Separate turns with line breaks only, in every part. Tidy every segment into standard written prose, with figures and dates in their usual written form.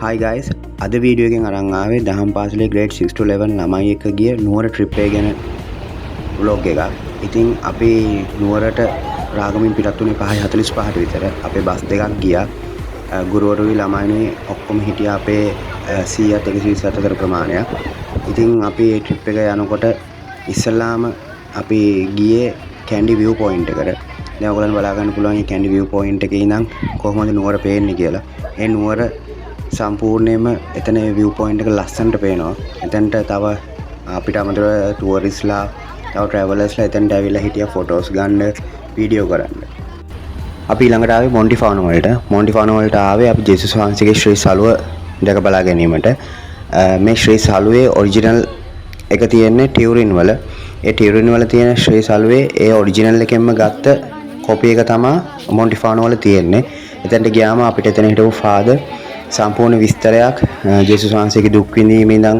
Hi guys, අද video එකෙන් අරන් ආවේ දහම් පාසලේ grade 6 to 11 ළමයි එක්ක ගිය නුවර trip එක ගැන vlog එකක්. ඉතින් අපි නුවරට රාගමින් පිටත් වුණේ 5:45ට විතර. අපේ බස් දෙකක් ගියා. ගුරුවරුයි ළමයිනේ ඔක්කොම හිටියා අපේ 100ත් 124 ප්‍රමාණයක්. ඉතින් අපි මේ trip එක යනකොට ඉස්සල්ලාම අපි ගියේ Candy View Point එකට. දැන් ඔයගොල්ලන් බලා ගන්න පුළුවන් මේ Candy View Point එකේ ඉඳන් කොහොමද නුවර පේන්නේ කියලා. ඒ නුවර සම්පූර්ණයෙන්ම එතන view point එක ලස්සනට පේනවා. එතනට තව අපිට අමතරව ටුවරිස්ලා තව ට්‍රැවලර්ස්ලා එතනට ඇවිල්ලා හිටියා ෆොටෝස් ගන්න, වීඩියෝ කරන්න. අපි ඊළඟට ආවේ මොන්ටිෆානෝ වලට. මොන්ටිෆානෝ වලට ආවේ අපි ජේසුස් වහන්සේගේ ශ්‍රී සලුව දැක බලා ගැනීමට. මේ ශ්‍රී සලුවේ ඔරිජිනල් එක තියෙන්නේ ටියුරින් වල. ඒ ටියුරින් වල තියෙන ශ්‍රී සලුවේ ඒ ඔරිජිනල් එකෙන්ම ගත්ත කොපි එක තමයි මොන්ටිෆානෝ වල තියෙන්නේ. එතනට ගියාම අපිට එතන හිටපු ෆාදර් සම්පූර්ණ විස්තරයක් ජේසුස් වහන්සේගේ දුක් විඳීම ඉඳන්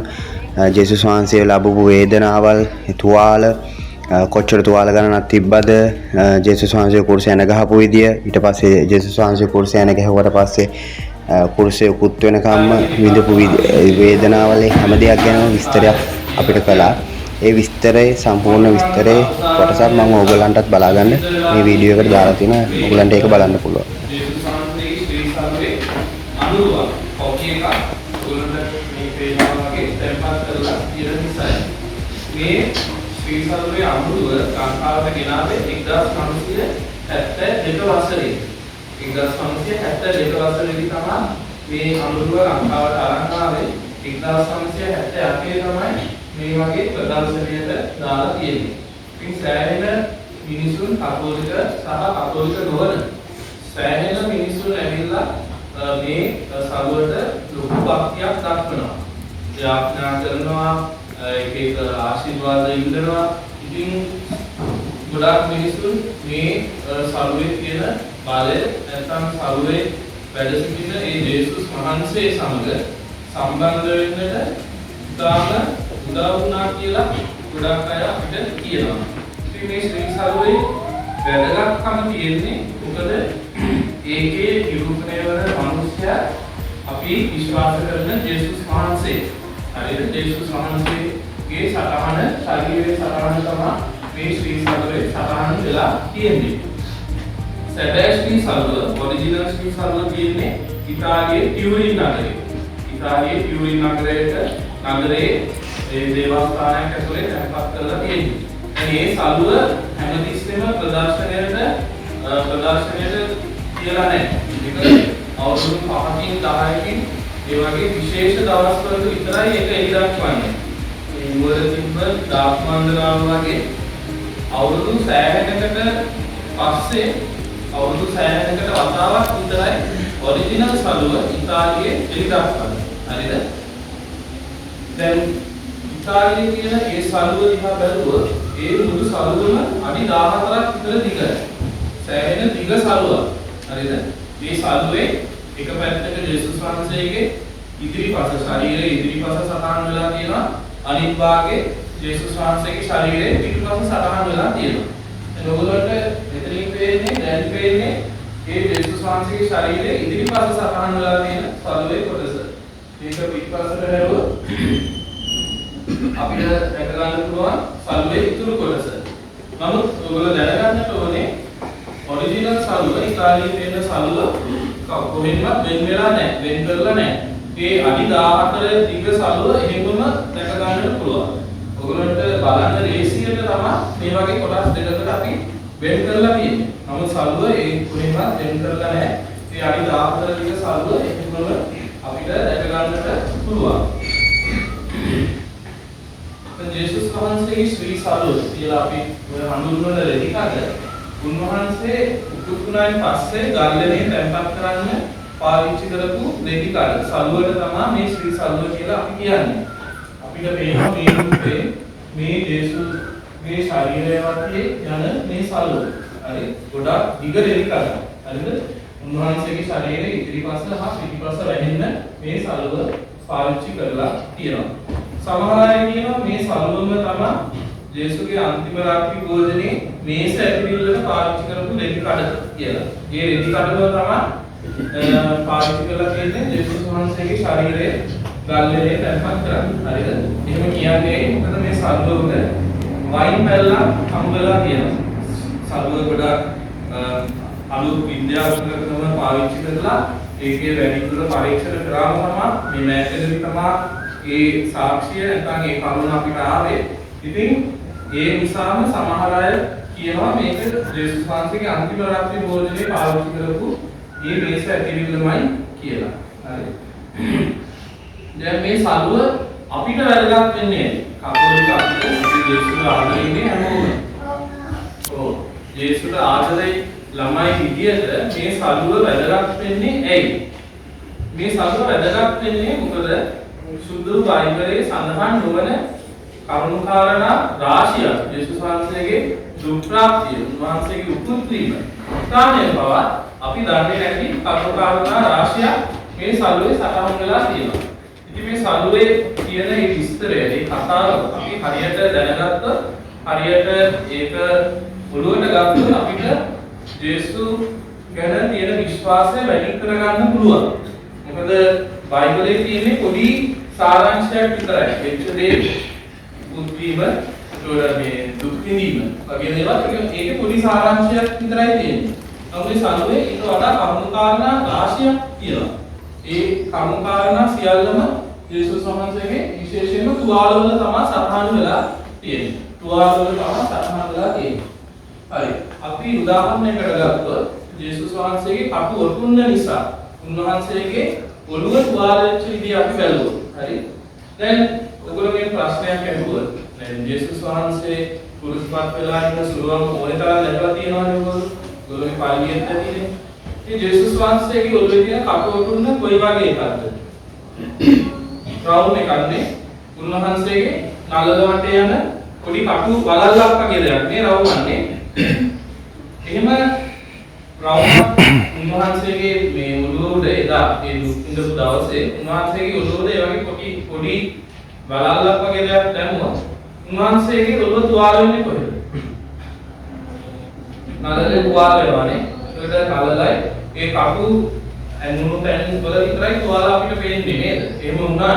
ජේසුස් වහන්සේ ලැබපු වේදනාවල්, තුවාල කොච්චර තුවාල ගණනක් තිබ්බද, ජේසුස් වහන්සේ කුරුසේ එන ගහපු විදිය, ඊට පස්සේ ජේසුස් වහන්සේ කුරුසේ එන ගැහුවට පස්සේ කුරුසේ උකුත් වෙනකම්ම විඳපු වේදනාවල් හැම දෙයක් ගැන විස්තරයක් අපිට කළා. ඒ විස්තරේ සම්පූර්ණ විස්තරේ කොටසක් මම ඕගොල්ලන්ටත් බලාගන්න මේ වීඩියෝ එකට දාලා තියෙනවා. ඕගොල්ලන්ට ඒක බලන්න පුළුවන්.
අනුරුවක් කොපි එකක් ඔයගොල්ලන්ට මේ පේනවා වගේ tempat කරලා තියෙන නිසා මේ ශ්‍රී සරුවේ අනුරුව ලංකාවට ගෙනාවේ 1972 වසරේ 1972 වසරේදී තමයි මේ අනුරුව ලංකාවට අරන් ආවේ. 1978 තමයි මේ වගේ ප්‍රදර්ශනයට දාලා තියෙන්නේ. ඉතින් සෑහෙන මිනිසුන් කතෝලික සහ කතෝලික නොවන සෑහෙන මිනිසුන් ඇවිල්ලා මේ සරුවට ලොකු භක්තියක් දක්වනවා. යාඥා කරනවා, එක ආශිර්වාද ඉල්ලනවා. ඉතින් ගොඩාක් මිනිසුන් මේ සරුවේ තියෙන බලය නැත්නම් සරුවේ වැඩ සිටින ඒ ජේසුස් වහන්සේ සමග සම්බන්ධ වෙන්නට උදාන උදා වුණා කියලා ගොඩාක් අය අපිට කියනවා. ඉතින් මේ ශ්‍රී සරුවේ වැදගත්කම තියෙන්නේ මොකද ඒකේ නිරූපණය වන මිනිසයා අපි විශ්වාස කරන ජේසුස් වහන්සේ. හරිද? ජේසුස් වහන්සේගේ සතහන, ශරීරයේ සතහන තමයි මේ ශ්‍රී සරුවේ සතහන් වෙලා තියෙන්නේ. සැබෑ ශ්‍රී සරුව, ඔරිජිනල් ශ්‍රී සරුව තියෙන්නේ ඉතාලියේ ටියුරින් නගරේ. ඉතාලියේ ටියුරින් නගරේ ඒ දේවස්ථානයක් ඇතුලේ තැන්පත් කරලා තියෙන්නේ. මේ සරුව හැමතිස්සෙම ප්‍රදර්ශනයට කියලා නැහැ. ඒක අවුරුදු 5කින් 10කින් ඒ වගේ විශේෂ දවස්වල විතරයි ඒක එළිදක්වන්නේ. මේ නුවර තිබ්බ දාස්මන්දරාව වගේ අවුරුදු සෑහෙනකට පස්සේ අවුරුදු සෑහෙනකට වතාවක් විතරයි ඔරිජිනල් සළුව ඉතාලියේ එළිදක්වන්නේ. හරිද? දැන් ඉතාලියේ තියෙන ඒ සළුව දිහා බැලුවොත් ඒ මුළු සළුවම අඩි 14ක් විතර දිගයි. සෑහෙන දිග සළුවක්. හරිද? මේ සළුවේ එක පැත්තක ජේසුස් වහන්සේගේ ඉදිරිපස ශරීරයේ ඉදිරිපස සටහන් වෙලා තියෙනවා. අනිත් භාගයේ ජේසුස් වහන්සේගේ ශරීරයේ පිටුපස සටහන් වෙලා තියෙනවා. එතකොට ඔයගොල්ලන්ට මෙතනින් දැන් පේන්නේ මේ ජේසුස් වහන්සේගේ ශරීරයේ ඉදිරිපස සටහන් වෙලා තියෙන සළුවේ කොටස. මේක පිටුපසට හැරුවොත් අපිට දැක ගන්න පුළුවන් සළුවේ ඉතුරු කොටස. නමුත් ඔයගොල්ලෝ දැනගන්නට ඕනේ ඔරිජිනල් සළුව ඉතාලියේ තියෙන සළුව කොහෙන්වත් වෙන වෙලා නැහැ, වෙන කරලා නැහැ. ඒ අඩි 14 දිග සළුව එහෙමම දැක ගන්නට පුළුවන්. ඔයගොල්ලන්ට බලන්න ලේසියට තමයි මේ වගේ කොටස් දෙකකට අපි වෙන කරලා තියෙන්නේ. නමුත් සළුව ඒ කොහෙන්වත් වෙන කරලා නැහැ. ඒ අඩි 14 දිග සළුව එහෙමම අපිට දැක ගන්නට පුළුවන්. ජේසුස් වහන්සේගේ ශ්‍රී සළුව කියලා අපි හඳුන්වන රෙදිකඩ උන්වහන්සේ උතුුණායින් පස්සේ ගල්ලනේ තැන්පත් කරන්න පාවිච්චි කරපු රෙදිකඩ සළුවට තමයි මේ ශ්‍රී සළුව කියලා අපි කියන්නේ. අපිට පේනවා මේ රූපේ මේ ජේසුස්ගේ ශරීරය වටේ යන මේ සළුව. හරි? ගොඩක් දිග රෙදිකඩ. හරිද? උන්වහන්සේගේ ශරීරයේ ඉදිරිපස හා පිටිපස වැහෙන්න මේ සළුව පාවිච්චි කරලා තියෙනවා. සමහර අය කියනවා මේ සළුවම තමයි ජේසුගේ අන්තිම රාත්‍රී භෝජනේ මේස ඇතිවිල්ලට පාවිච්චි කරපු රෙදි කඩ කියලා. ඒ රෙදි කඩම තමයි පාවිච්චි කරලා තියෙන්නේ ජේසුස් වහන්සේගේ ශරීරයේ ගල්ලේ තැන්පත් කරන්න. හරිද? එහෙම කියන්නේ මොකද මේ සල්ුවක වයින් පැල්ලක් හම්බලා තියෙනවා. සල්ුව ගොඩක් අලුත් විද්‍යාත්මකව පාවිච්චි කරලා ඒකේ වැඩිපුර පරීක්ෂණ කරාම තමයි මේ මෑතකදී තමයි ඒ සාක්ෂිය නැත්නම් ඒ කරුණ අපිට ආවේ. ඉතින් ඒ නිසාම සමහර අය කියනවා මේක ජේසුස් වහන්සේගේ අන්තිම රාත්‍රී භෝජනේ පාවිච්චි කරපු මේ මේස ඇතිවිල්ලමයි කියලා. හරි. දැන් මේ සල්ුව අපිට වැදගත් වෙන්නේ කතෝලික අපිට ජේසුස් ආදරේ හැමෝම. ඔව්. ජේසුස් ආදරේ ළමයි විදියට මේ සල්ුව වැදගත් වෙන්නේ ඇයි? මේ සල්ුව වැදගත් වෙන්නේ මොකද? සුදු බයිබලයේ සඳහන් නොවන කරුණු කාරණා රාශියක් ජේසුස් වහන්සේගේ දුක්ඛාප්තිය, උන්වහන්සේගේ උපුත් වීම, ස්ථානය බව අපි දන්නේ නැති කරුණු කාරණා රාශියක් මේ සල්ුවේ සටහන් වෙලා තියෙනවා. ඉතින් මේ සල්ුවේ කියන මේ විස්තරය, මේ කතාව අපි හරියට දැනගත්තොත්, හරියට ඒක ඔළුවට ගත්තොත් අපිට ජේසුස් ගැන තියෙන විශ්වාසය වැඩි කරගන්න පුළුවන්. මොකද බයිබලයේ තියෙන්නේ පොඩි සාරාංශයක් විතරයි. වෙච්ච දේ උද්වීම, මේ දුක් විඳීම වගේ දේවල් ඒකේ පොඩි සාරාංශයක් විතරයි තියෙන්නේ. නමුත් මේ සල්ුවේ ඊට වඩා කරුණු කාරණා රාශියක් තියෙනවා. ඒ කරුණු කාරණා සියල්ලම ජේසුස් වහන්සේගේ විශේෂයෙන්ම තුවාලවල තමයි සටහන් වෙලා තියෙන්නේ. තුවාලවල තමයි සටහන් වෙලා තියෙන්නේ. හරි. අපි උදාහරණයකට ගත්තොත් ජේසුස් වහන්සේගේ කටු ඔටුන්න නිසා උන්වහන්සේගේ ඔළුව තුවාල වෙච්ච විදිහ අපි බැලුවොත්. හරි. දැන් ඔයගොල්ලෝගේ ප්‍රශ්නයක් ඇහුවොත් දැන් ජේසුස් වහන්සේ කුරුස්පත් වෙලා ඉන්න සුළුවම ඕනේ තරම් ලැබලා තියෙනවනේ ඔයගොල්ලෝ. ඔයගොල්ලෝගේ පාළියෙත් තියෙන්නේ. මේ ජේසුස් වහන්සේගේ ඔළුවේ තියෙන කටු ඔටුන්න කොයි වගේ එකක්ද? රවුම් එකක්නේ. උන්වහන්සේගේ නළල වටේ යන පොඩි කටු වලල්ලක් වගේ දෙයක් නේ රවුම්න්නේ. එහෙම රවුමක් උන්වහන්සේගේ මේ ඔළුව උඩ එදා ඒ ඉඳපු දවසේ උන්වහන්සේගේ ඔළුව උඩ ඒ වගේ පොඩි වලල්ලක් වගේ දෙයක් දැම්මොත් උන්වහන්සේගේ ඔළුව තුවාල වෙන්නේ කොහෙද? නළලේ තුවාල වෙනවානේ. ඒකට නළලයි ඒ කටු ඇනුණු තැන් වල විතරයි තුවාල අපිට පේන්නේ නේද? එහෙම වුණා.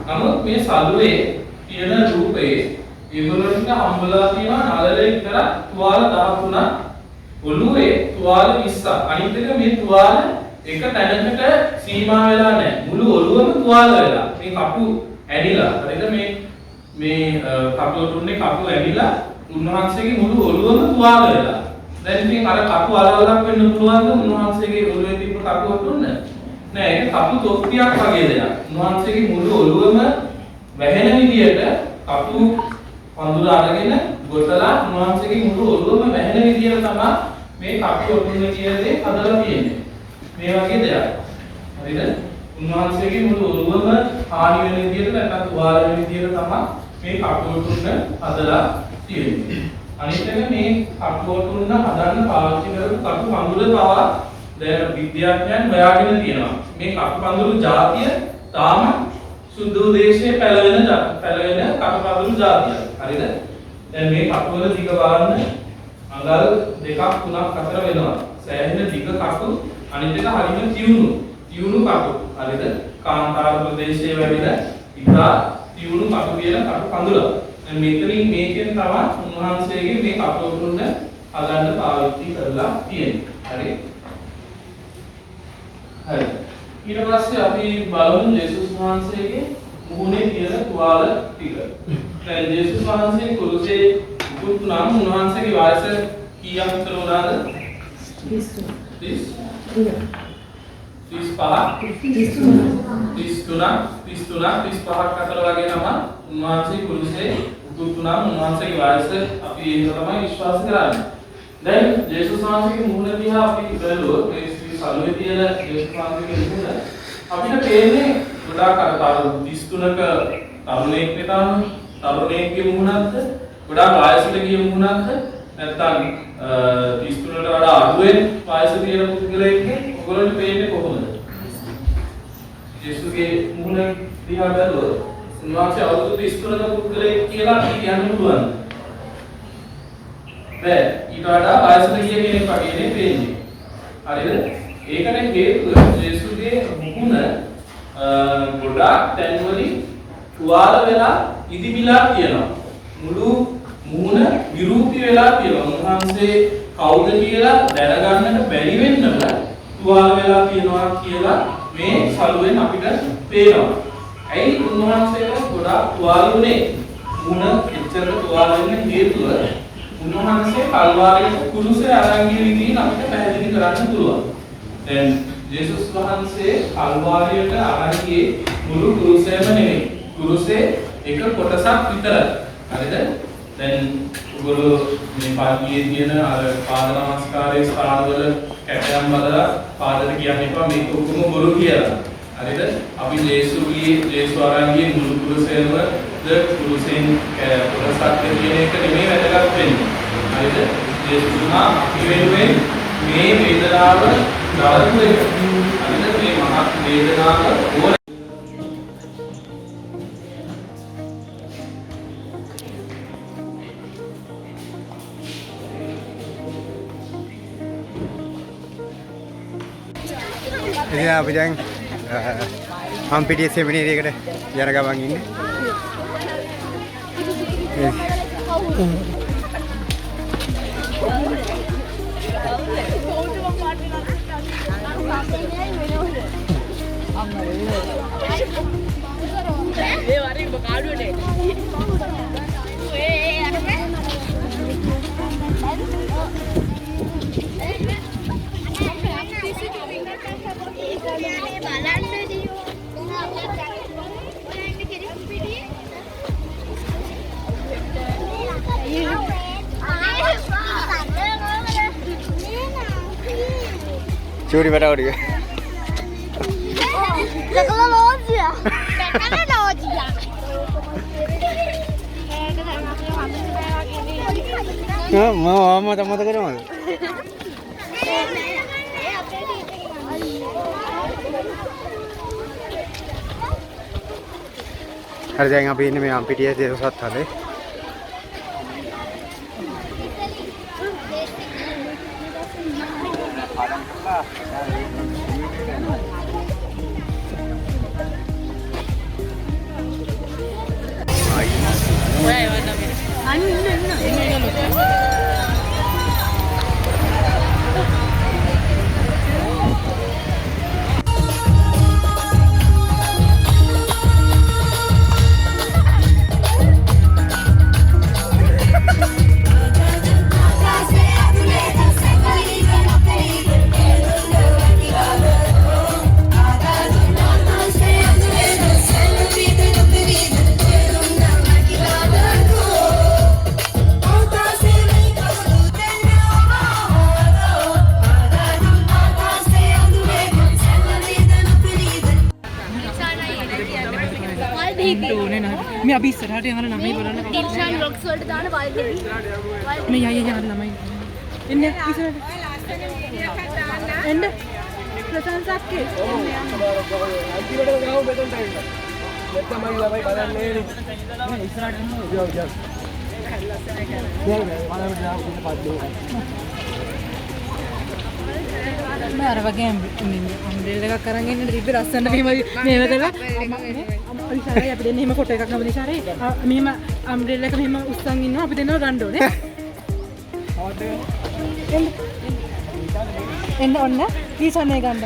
නමුත් මේ සල්ුවේ තියෙන රූපේ ඒගොල්ලන්ට හම්බලා තියෙන නළලේ විතර තුවාල 13ක් ඔළුවේ තුවාල 20ක්. අනිත් එක මේ තුවාල එක තැනකට සීමා වෙලා නැහැ. මුළු ඔළුවම තුවාල වෙලා. මේ කපු ඇනිලා. හරිද? මේ කපුටුන්නේ කපු ඇනිලා උන්වහන්සේගේ මුළු ඔළුවම තුවාල වෙලා. දැන් ඉතින් අර කපු අලවලක් වෙන්න පුළුවන්ද උන්වහන්සේගේ ඔළුවේ තිබ්බ කපුටුන්න? නෑ, ඒක කපු තොප්පියක් වගේ දෙයක්. උන්වහන්සේගේ මුළු ඔළුවම වැහෙන විදියට කපු පඳුර අරගෙන ගොඩලා උන්වහන්සේගේ මුළු ඔළුවම වැහෙන විදියට තමයි මේ කපු ඔටුන්න කියන දේ හදලා තියෙන්නේ. මේ වගේ දෙයක්. හරිද? උන්වහන්සේගේ මුළු ඔළුවම හානි වෙන විදියට නැත්නම් තුවාල වෙන විදියට තමයි මේ කපු ඔටුන්න හදලා තියෙන්නේ. අනිත් එක මේ කපු ඔටුන්න හදන්න පාවිච්චි කරපු කපු පඳුර පවා දැන් විද්‍යාඥයන් හොයාගෙන තියෙනවා. මේ කපු පඳුරු జాතිය තාම සුදු දේශයේ පැලවෙන කපු පඳුරු జాතිය. හරිද? දැන් මේ කපු වල දිග බලන්න අඟල් 2ක් 3ක් 4 වෙනවා. සෑහෙන දිග කපු අනිත් එක හරියට තියුණු කපු. හරිද? කාන්තාර ප්‍රදේශයේ වැඩිද ඉතා තියුණු කපු කියන කපු පඳුර. දැන් මේකෙන් තමයි උන්වහන්සේගේ මේ කපු ඔටුන්න හදන්න පාවිච්චි කරලා තියෙන්නේ. හරි? හරි. ඊට පස්සේ අපි බලමු ජේසුස් වහන්සේගේ මුහුණේ තියෙන තුවාල ටික. දැන් ජේසුස් වහන්සේ කුරුසේ උපුත් නම් උන්වහන්සේගේ වයස කීයක් විතර වුණාද? 35ක් අතර වගේ තමයි උන්වහන්සේ කුරුසේ උපුත් නම් උන්වහන්සේගේ වයස අපි ඒක තමයි විශ්වාස කරන්නේ. දැන් ජේසුස් වහන්සේගේ මුහුණ දිහා අපි බලුවොත් මේ සල්ුවේ තියෙන ජේසුස් වහන්සේගේ මුහුණ අපිට පේන්නේ ගොඩාක් අර 33ක තරුණයෙක් වෙතාම තරුණයෙක්ගේ මුහුණක්ද ගොඩාක් වයසට ගිය මුහුණක්ද නැත්නම් 33ට වඩා අඩු වෙන වයස තියෙන පුද්ගලයෙක්ගේ ඔයගොල්ලන්ට පේන්නේ කොහොමද? ජේසුස්ගේ මුහුණ දිහා බලුවොත් උන්වහන්සේ අවුරුදු 33ක පුද්ගලයෙක් කියලා කියන්න පුළුවන්ද? බෑ. ඊට වඩා වයසට ගිය කෙනෙක් වගේ නේ පේන්නේ. හරිද? ඒකට හේතුව ජේසුගේ මුහුණ ගොඩාක් තැන්වලින් තුවාල වෙලා ඉදිමිලා තියෙනවා. මුළු මුහුණ විරූපී වෙලා තියෙනවා. උන්වහන්සේ කවුද කියලා දැනගන්නට බැරි වෙන්නම තුවාල වෙලා තියෙනවා කියලා මේ සලුවෙන් අපිට පේනවා. ඇයි උන්වහන්සේට ගොඩාක් තුවාල උනේ? මුහුණ එච්චර තුවාල වෙන්න හේතුව උන්වහන්සේ කල්වාරියට කුරුසේ අරන් ගිය විදිහින් අපිට පැහැදිලි කරන්න පුළුවන්. දැන් ජේසුස් වහන්සේ කල්වාරියට අරන් ගියේ මුළු කුරුසෙම නෙමෙයි. කුරුසේ එක කොටසක් විතරයි. හරිද? දැන් ඔයගොල්ලෝ මේ පාඩියේ තියෙන අර පාද නමස්කාරයේ ස්ථානවල කැටයම් බලලා පාදට කියන්නේ කොහොම මේක ඔක්කොම බොරු කියලා. හරිද? අපි ජේසු අරන් ගියේ මුළු කුරුසෙම කුරුසෙන් කොටසක් කියන එක නෙමෙයි වැදගත් වෙන්නේ. හරිද? ජේසුනා අපි වෙනුවෙන් මේ වේදනාව දාපු එක. හරිද? මේ මහත් වේදනාව ඕන
ඉතින් අපි දැන් හම්පිටිය සෙමිනේරි එකට යන ගමන් ඉන්නේ. Curi pada dia.
Kalau lojia, karena lojia.
Mau mata ke mana? Hari jangan api ini memang api dia dia satu kali.
मैं अभी सराटे हमारा नाम ही बोला ना
दिलशान रॉक्स वर्ल्ड दान वाइल्ड
मैं ये यार नाम ही इन्हें किस एंड प्रशांत साहब के मैं अरे वगे अम्ब्रेला करेंगे ना रिपे रास्ता भी मैं वगैरह ඉතින් අපි දෙන්නේ එහෙම ෆොටෝ එකක් නම දිශාරේ මෙහෙම අම්බ්‍රෙලා එක මෙහෙම උස්සන් ඉන්නවා අපි දෙන්නවා ගන්න ඕනේ එන්න ඔන්න ඊසන්නේ ගන්න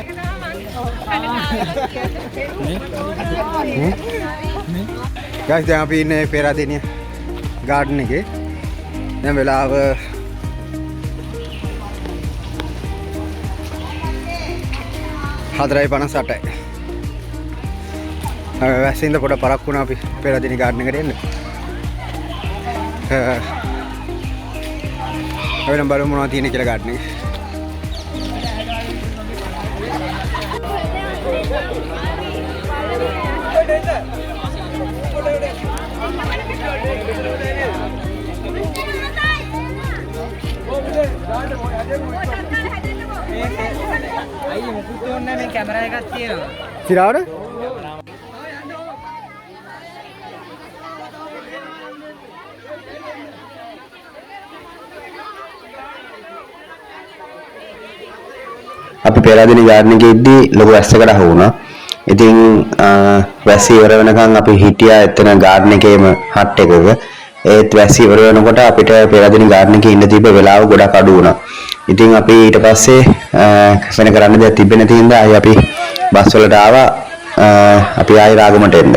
guys දැන් අපි ඉන්නේ පෙරදිනිය ගාඩන් එකේ දැන් වෙලාව 4:58යි වැසින්ද පොඩ පරක් වුණා අපි පෙරදිනි ගාඩන් එකට එන්න. අපි නම් බලමු මොනවද තියෙන්නේ කියලා ගාඩන් එකේ.
අයියේ මොකුත් ඕනේ නැහැ මේ කැමරා එකක් තියෙනවා.
සිරාවට අපි පෙරදින ගාඩන් එකේ ඉද්දී ලොකු වැස්සකට අහු වුණා. ඉතින් වැස්ස ඉවර වෙනකන් අපි හිටියා එතන ගාඩන් එකේම හට් එකක. ඒත් වැස්ස ඉවර වෙනකොට අපිට පෙරදින ගාඩන් එකේ ඉන්න තිබ්බ වෙලාව ගොඩක් අඩු වුණා. ඉතින් අපි ඊට පස්සේ වෙන කරන්න දෙයක් තිබෙන්නේ නැති හින්දා ආයි අපි බස් වලට ආවා අපි ආයි රාගමට එන්න.